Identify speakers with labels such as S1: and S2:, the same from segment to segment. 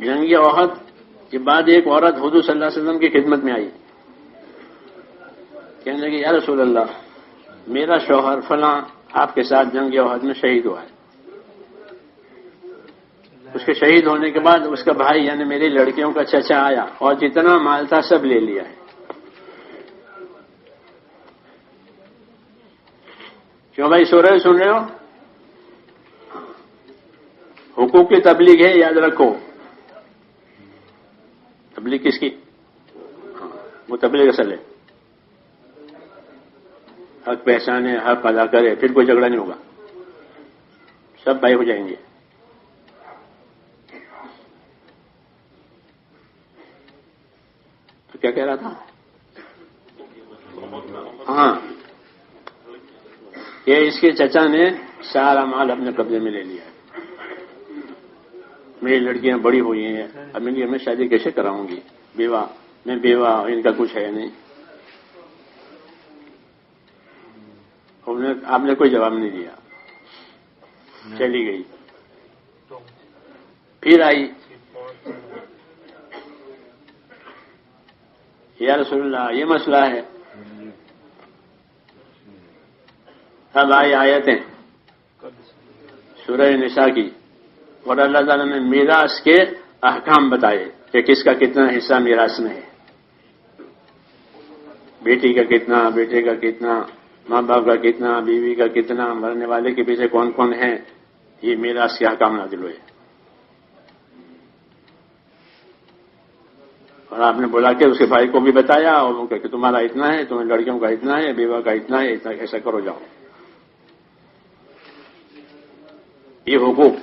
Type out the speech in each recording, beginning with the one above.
S1: جنگ احد کے بعد ایک عورت حضور صلی اللہ علیہ وسلم کی خدمت میں آئی، کہنے لگی یا رسول اللہ، میرا شوہر فلاں آپ کے ساتھ جنگ احد میں شہید ہوا ہے، اس کے شہید ہونے کے بعد اس کا بھائی یعنی میری لڑکیوں کا چچا آیا اور جتنا مال تھا سب لے لیا ہے۔ کیوں بھائی سو رہے سن رہے ہو؟ حقوق کی تبلیغ ہے، یاد رکھو۔ تبلیغ کس کی؟ وہ تبلیغ اصل ہے، حق پہچانے، حق ادا کرے، پھر کوئی جھگڑا نہیں ہوگا، سب بھائی ہو جائیں گے۔ تو کیا کہہ رہا تھا؟ ہاں، کہ اس کے چچا نے سارا مال اپنے قبضے میں لے لیا ہے، میری لڑکیاں بڑی ہوئی ہیں، اب میں شادی کیسے کراؤں گی؟ بیوہ، میں بیوہ، ان کا کچھ ہے نہیں۔ آپ نے کوئی جواب نہیں دیا، چلی گئی۔ پھر آئی، یا رسول اللہ یہ مسئلہ ہے۔ اب آئی آیتیں سورہ نساء کی، اور اللہ تعالیٰ نے میراث کے احکام بتائے کہ کس کا کتنا حصہ میراث میں ہے، بیٹی کا کتنا، بیٹے کا کتنا، ماں باپ کا کتنا، بیوی کا کتنا، مرنے والے کے پیچھے کون کون ہیں، یہ میراث کے احکام نازل ہوئے۔ اور آپ نے بلا کے اس کے بھائی کو بھی بتایا، اور ان کہ تمہارا اتنا ہے، تمہیں لڑکیوں کا اتنا ہے، بیوہ کا اتنا ہے، اتنا ایسا کرو جاؤ۔ یہ حقوق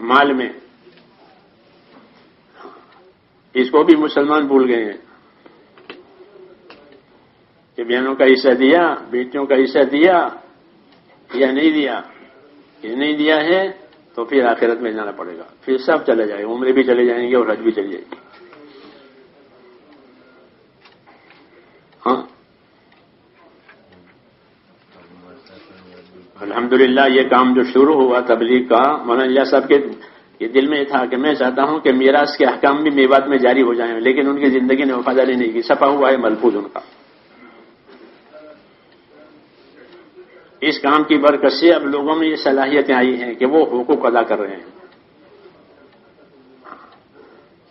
S1: مال میں، اس کو بھی مسلمان بھول گئے ہیں کہ بہنوں کا حصہ دیا، بیٹیوں کا حصہ دیا یا نہیں دیا۔ یہ نہیں دیا ہے تو پھر آخرت میں جانا پڑے گا، پھر سب چلے جائیں گے، عمرے بھی چلے جائیں گے اور حج بھی چلی جائے گی۔ ہاں الحمدللہ یہ کام جو شروع ہوا تبلیغ کا، مولانا الیاس صاحب کے یہ دل میں تھا کہ میں چاہتا ہوں کہ میراث کے احکام بھی میوات میں جاری ہو جائیں، لیکن ان کی زندگی نے وفاداری نہیں کی، چھپا ہوا ہے ملفوظ ان کا۔ اس کام کی برکت سے اب لوگوں میں یہ صلاحیتیں آئی ہیں کہ وہ حقوق ادا کر رہے ہیں،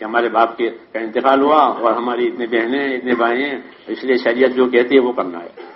S1: کہ ہمارے باپ کا انتقال ہوا اور ہماری اتنے بہنیں ہیں، اتنے بھائی ہیں، اس لیے شریعت جو کہتی ہے وہ کرنا ہے۔